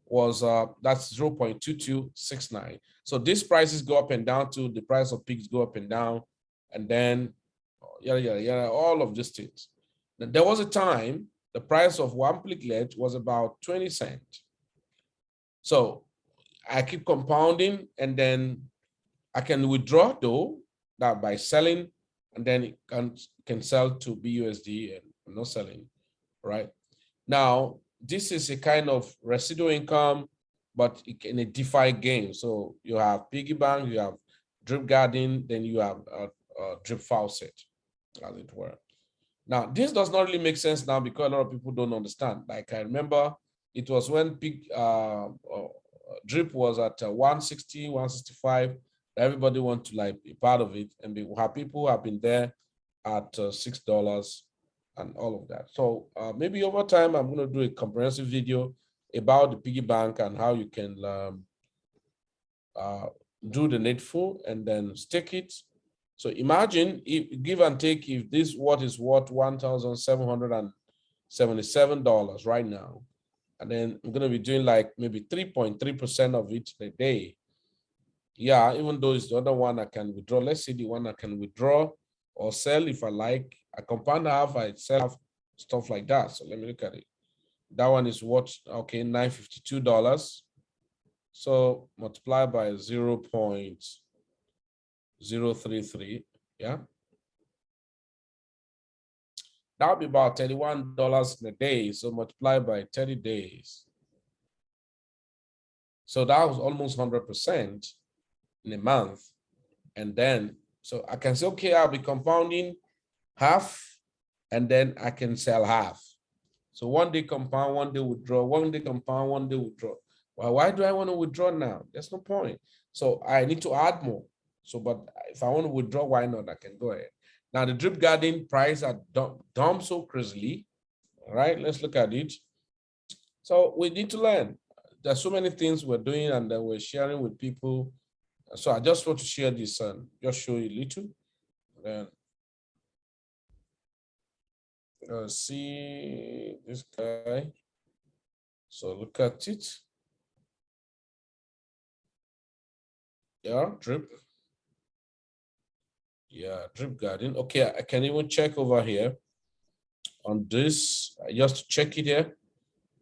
was that's 0.2269. So these prices go up and down too. The price of pigs go up and down, and then yada yada yada, all of these things. Now, there was a time the price of one piglet was about 20 cents. So I keep compounding, and then I can withdraw though that by selling, and then it can sell to BUSD and not selling, right? Now, this is a kind of residual income, but in a DeFi game. So you have piggy bank, you have drip garden, then you have a drip faucet, as it were. Now, this does not really make sense now because a lot of people don't understand. Like I remember it was when drip was at 160, 165. Everybody want to like be part of it, and we have people who have been there at $6 and all of that. So maybe over time, I'm going to do a comprehensive video about the piggy bank and how you can do the needful and then stake it. So imagine if give and take, if this what is worth $1,777 right now, and then I'm going to be doing like maybe 3.3% of it a day. Yeah, even though it's the other one I can withdraw. Let's see the one I can withdraw or sell if I like. I compound half, I sell half, stuff like that. So let me look at it. That one is what? Okay, $952. So multiply by 0.033. Yeah. That'll be about $31 in a day. So multiply by 30 days. So that was almost 100% in a month. And then, so I can say, okay, I'll be compounding half, and then I can sell half. So one day compound, one day withdraw, one day compound, one day withdraw. Well, why do I want to withdraw now? There's no point. So I need to add more. So, but if I want to withdraw, why not? I can go ahead. Now the drip garden price are dumped so crazily. All right, let's look at it. So we need to learn. There's so many things we're doing and that we're sharing with people. So I just want to share this and just show you a little. Then see this guy. So look at it. Yeah, drip. Yeah, drip garden. Okay, I can even check over here on this. Just check it here.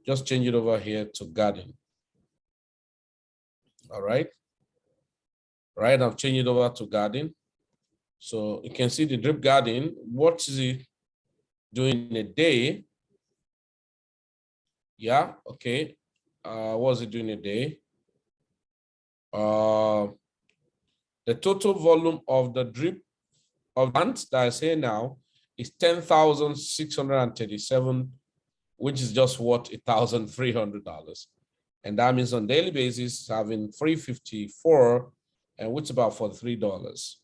Just change it over here to garden. All right. Right, I've changed it over to garden. So you can see the drip garden. What is it doing in a day? Yeah, okay. What's it doing a day? The total volume of the drip of plants that I say now is 10,637, which is just what $1,300. And that means on daily basis, having 354, and which is about $43.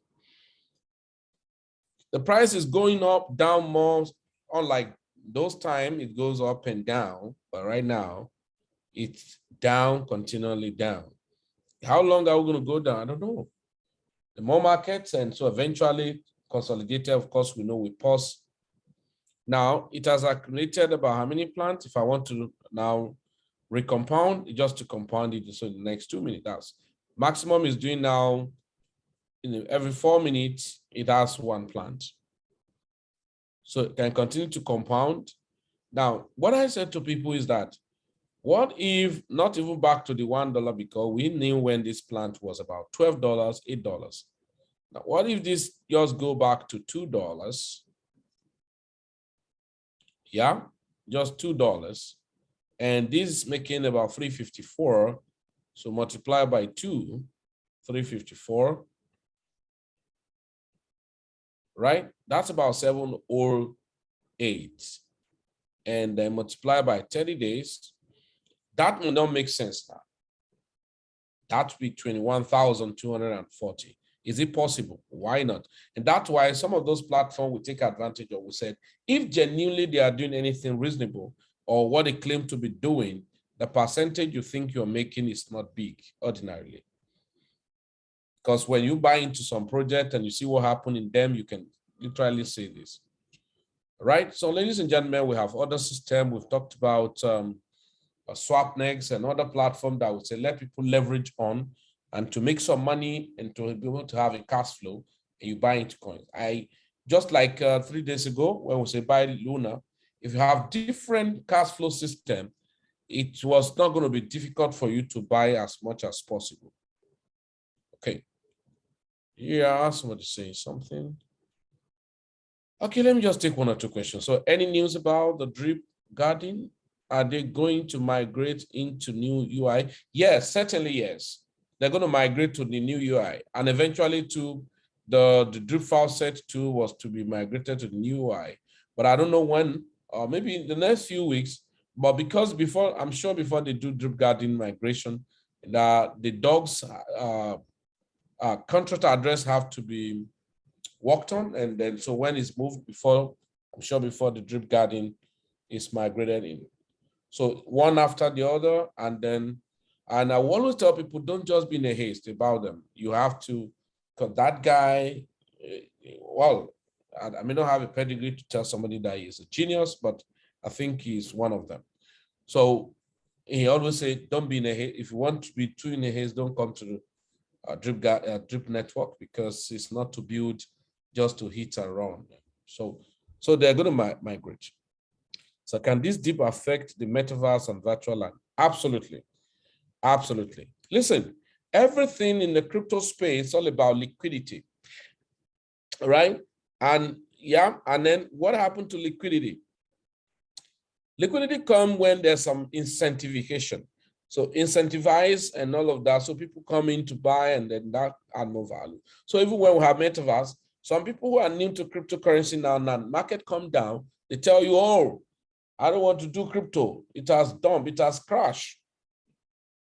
The price is going up, down more, unlike those time, it goes up and down, but right now, it's down, continually down. How long are we going to go down? I don't know. The more markets, and so eventually consolidated, of course, we know we pause. Now, it has accumulated about how many plants? If I want to now recompound, just to compound it, so in the next 2 minutes, that's maximum is doing now, every 4 minutes, it has one plant. So it can continue to compound. Now, what I said to people is that, what if not even back to the $1, because we knew when this plant was about $12, $8. Now, what if this just go back to $2? Yeah, just $2. And this is making about 354. So multiply by 2, 354. Right? That's about 708. And then multiply by 30 days. That will not make sense now. That would be 21,240. Is it possible? Why not? And that's why some of those platforms will take advantage of. We said, if genuinely they are doing anything reasonable or what they claim to be doing, the percentage you think you're making is not big ordinarily. Because when you buy into some project and you see what happened in them, you can literally say this. Right? So ladies and gentlemen, we have other systems. We've talked about Swapnex and other platform that would say let people leverage on and to make some money and to be able to have a cash flow, and you buy into coins. I just like 3 days ago when we say buy Luna, if you have different cash flow system, it was not going to be difficult for you to buy as much as possible. Okay. Yeah, somebody saying something. Okay, let me just take 1 or 2 questions. So any news about the drip garden? Are they going to migrate into new UI? Yes, certainly yes. They're going to migrate to the new UI, and eventually to the drip faucet too was to be migrated to the new UI. But I don't know when, or maybe in the next few weeks. But because before, I'm sure before they do drip garden migration, the dogs contract address have to be worked on, and then so when it's moved before, I'm sure before the drip garden is migrated in. So one after the other, and I will always tell people, don't just be in a haste about them. You have to, because that guy, well, I may not have a pedigree to tell somebody that he's a genius, but I think he's one of them. So he always said, don't be in a haste. If you want to be too in a haste, don't come to the drip network, because it's not to build just to hit and run. So they're going to migrate. So can this dip affect the metaverse and virtual land? Absolutely. Absolutely. Listen, everything in the crypto space is all about liquidity, right? And Yeah, and then what happened to liquidity? Liquidity come when there's some incentivification. So incentivize and all of that. So people come in to buy and then that add more value. So even when we have metaverse, some people who are new to cryptocurrency now, market come down, they tell you, oh, I don't want to do crypto. It has dumped, it has crashed.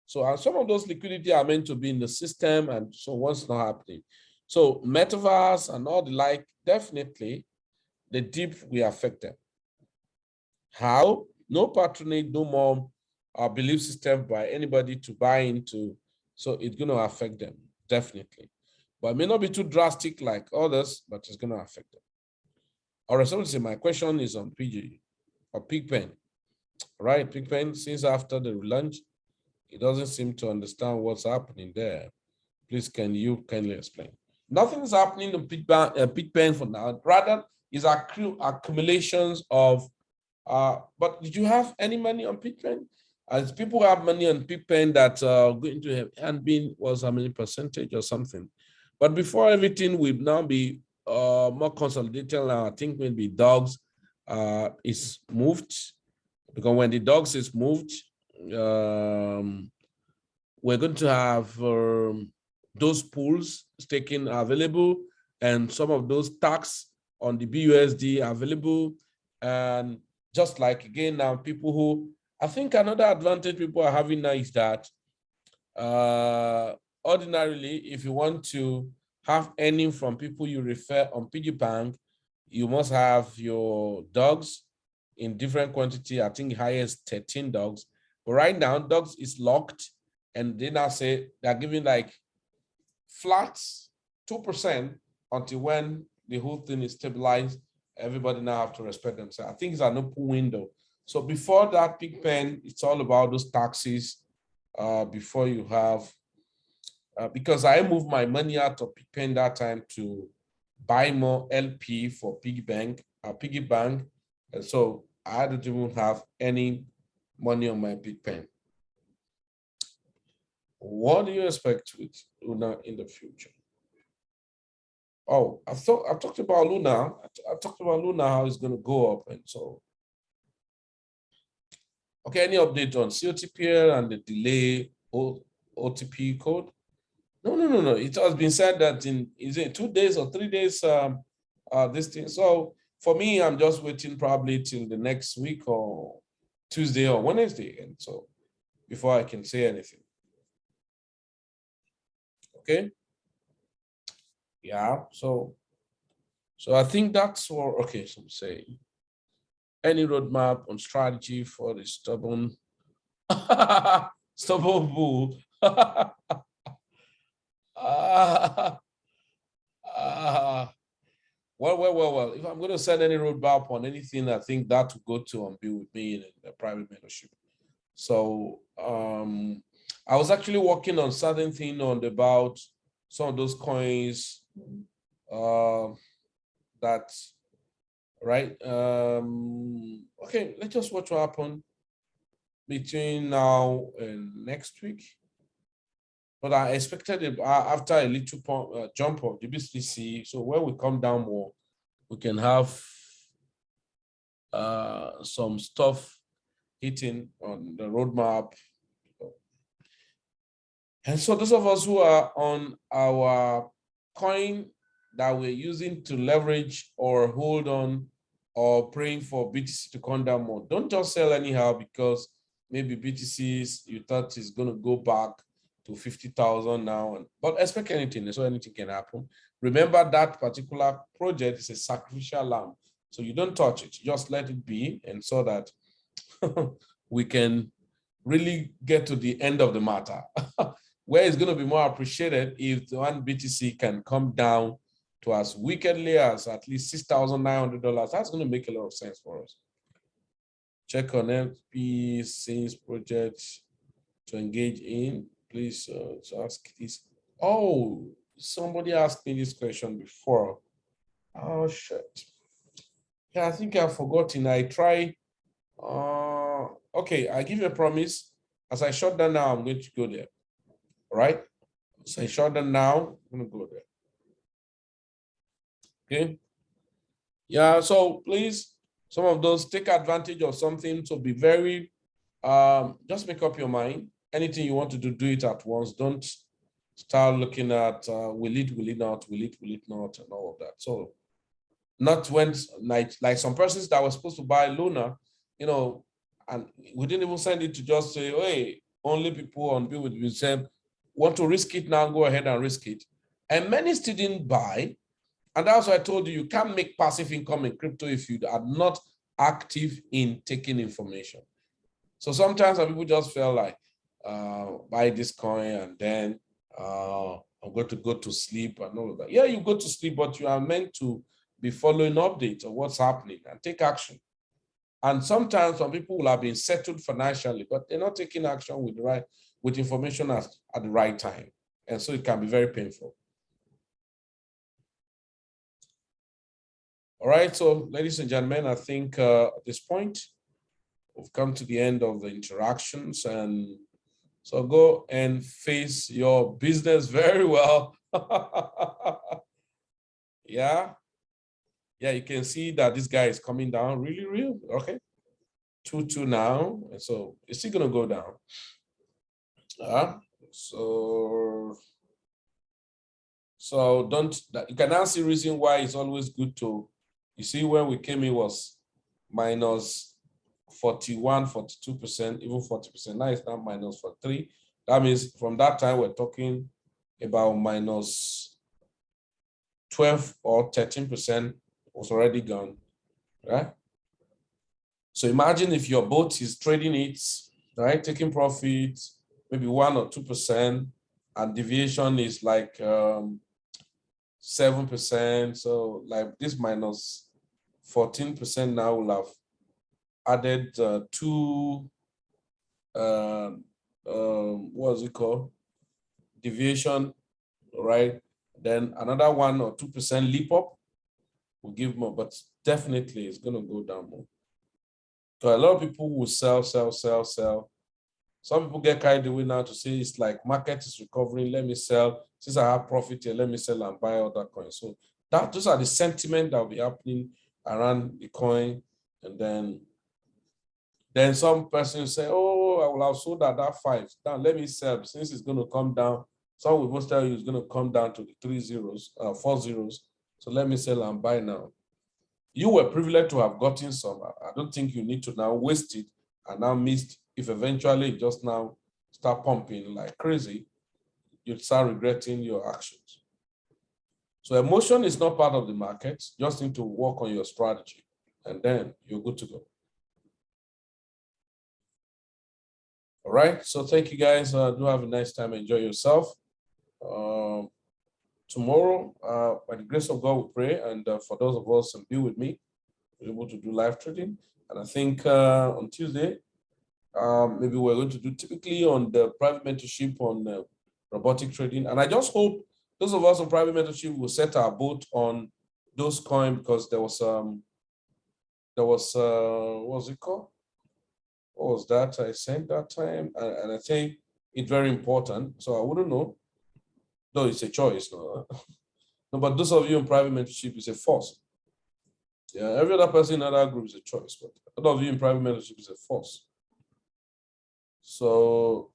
So some of those liquidity are meant to be in the system, and so what's not happening. So metaverse and all the like, definitely the dip will affect them. How? No patronage, no more belief system by anybody to buy into. So it's going to affect them, definitely. But it may not be too drastic like others, but it's going to affect them. All right, so my question is on PG or Pigpen. Right, Pigpen, since after the launch, it doesn't seem to understand what's happening there. Please, can you kindly explain? Nothing is happening in Pigpen for now. Rather, is accumulations of but did you have any money on Pigpen? As people have money on Pigpen that going to have and been was how many percentage or something. But before everything will now be more consolidated now, I think maybe dogs is moved, because when the dogs is moved, we're going to have those pools staking available and some of those tax on the BUSD available. And just like again now, people who, I think another advantage people are having now is that ordinarily, if you want to have earning from people you refer on PG Bank, you must have your dogs in different quantity. I think highest 13 dogs. But right now, dogs is locked, and they now say they're giving like flats 2% until when the whole thing is stabilized. Everybody now have to respect themselves. I think it's an open window. So before that Pigpen, it's all about those taxes. Before you have, because I moved my money out of Pigpen that time to buy more LP for piggy bank, and so I don't even have any money on my Pigpen. What do you expect with Luna in the future? Oh, I talked about Luna. I talked about Luna, how it's going to go up, and so. Okay, any update on COTPL and the delay OTP code? No. It has been said that is it 2 days or 3 days? This thing. So for me, I'm just waiting probably till the next week or Tuesday or Wednesday, and so before I can say anything. Okay. Yeah. So I think that's what. Okay. So say any roadmap on strategy for the stubborn bull. Well. If I'm going to send any roadmap on anything, I think that will go to and be with me in a private mentorship. So I was actually working on certain thing on about some of those coins that, right? Okay, let's just watch what happens between now and next week. But I expected after a little jump of the BCC. So when we come down more, we can have some stuff hitting on the roadmap. And so those of us who are on our coin that we're using to leverage or hold on or praying for BTC to come down more, don't just sell anyhow because maybe BTCs you thought is going to go back to 50,000 now, but expect anything, so anything can happen. Remember that particular project is a sacrificial lamb, so you don't touch it, just let it be, and so that we can really get to the end of the matter, where it's going to be more appreciated if the one BTC can come down to as wickedly as at least $6,900. That's going to make a lot of sense for us. Check on FP Sales project to engage in. Please ask this. Oh, somebody asked me this question before. Oh, shit. Yeah, I think I've forgotten. I try. Okay, I give you a promise. As I shut down now, I'm going to go there. All right? So I shut down now, I'm going to go there. Okay? Yeah, so please, some of those take advantage of something. So be very, just make up your mind. Anything you want to do it at once. Don't start looking at will it not, will it not, and all of that. So not when like some persons that were supposed to buy Luna, you know, and we didn't even send it to just say, hey, only people on bill with said want to risk it now, go ahead and risk it. And many still didn't buy. And that's why I told you, you can't make passive income in crypto if you are not active in taking information. So sometimes some people just feel like, buy this coin and then I'm going to go to sleep and all of that. Yeah, you go to sleep, but you are meant to be following updates of what's happening and take action. And sometimes some people will have been settled financially, but they're not taking action with information at the right time. And so it can be very painful. All right, so ladies and gentlemen, I think at this point, we've come to the end of the interactions, and so go and face your business very well. Yeah, you can see that this guy is coming down really real. Okay, 2-2 now, and so it's still gonna go down. So don't, you can now see reason why it's always good to, you see when we came in was minus 41, 42%, even 40%. Now it's now minus 43. That means from that time, we're talking about minus 12 or 13% was already gone, right? So imagine if your boat is trading it, right, taking profit, maybe 1 or 2%, and deviation is like 7%. So like this minus 14% now will have added what's it called? Deviation, right? Then another 1 or 2% leap up will give more, but definitely it's going to go down more. So a lot of people will sell. Some people get carried away now to say it's like market is recovering, let me sell. Since I have profit here, let me sell and buy other coins. So those are the sentiment that will be happening around the coin. And then some person say, oh, I will have sold at that 5. Now let me sell. Since it's going to come down, some will most tell you it's going to come down to the 3 zeros, 4 zeros. So let me sell and buy now. You were privileged to have gotten some. I don't think you need to now waste it and now missed. If eventually it just now start pumping like crazy, you'd start regretting your actions. So emotion is not part of the market. You just need to work on your strategy, and then you're good to go. All right. So thank you guys. Do have a nice time. Enjoy yourself. Tomorrow, by the grace of God, we pray. And for those of us who be with me, we're able to do live trading. And I think on Tuesday, maybe we're going to do typically on the private mentorship on robotic trading. And I just hope those of us on private mentorship will set our boat on those coins, because there was what was it called? What was that I sent that time? And I think it's very important. So I wouldn't know. No, it's a choice. No, no, but those of you in private mentorship is a force. Yeah, every other person in other group is a choice, but a lot of you in private mentorship is a force. So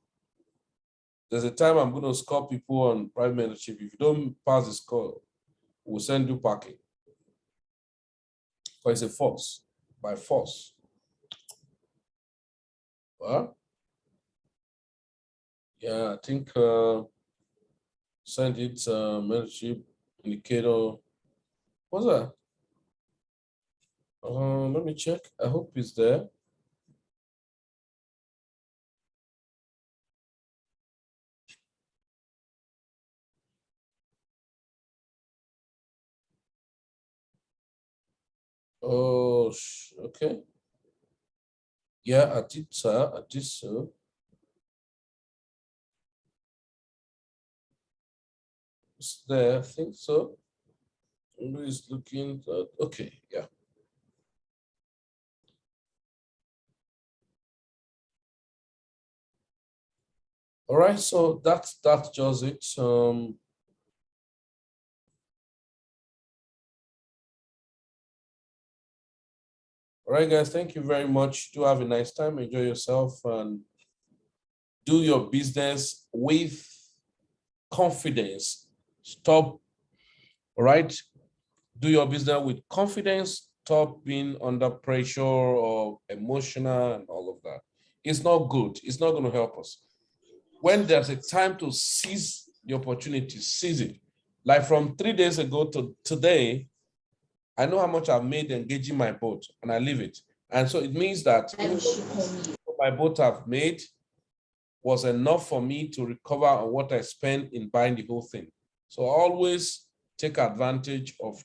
there's a time I'm going to score people on private mentorship. If you don't pass the score, we'll send you packing. Because it's a force, by force. Well, yeah, I think send it mentorship indicator. What's that? Let me check. I hope it's there. Oh, okay. Yeah, I did, sir. I did so. It's there. I think so. Is looking at, okay, yeah. All right, so that's just it. All right, guys, thank you very much. Do have a nice time. Enjoy yourself and do your business with confidence. Stop, all right? Do your business with confidence. Stop being under pressure or emotional and all of that. It's not good. It's not going to help us. When there's a time to seize the opportunity, seize it. Like from 3 days ago to today, I know how much I've made engaging my boat and I leave it. And so it means that what my boat have made was enough for me to recover on what I spent in buying the whole thing. So always take advantage of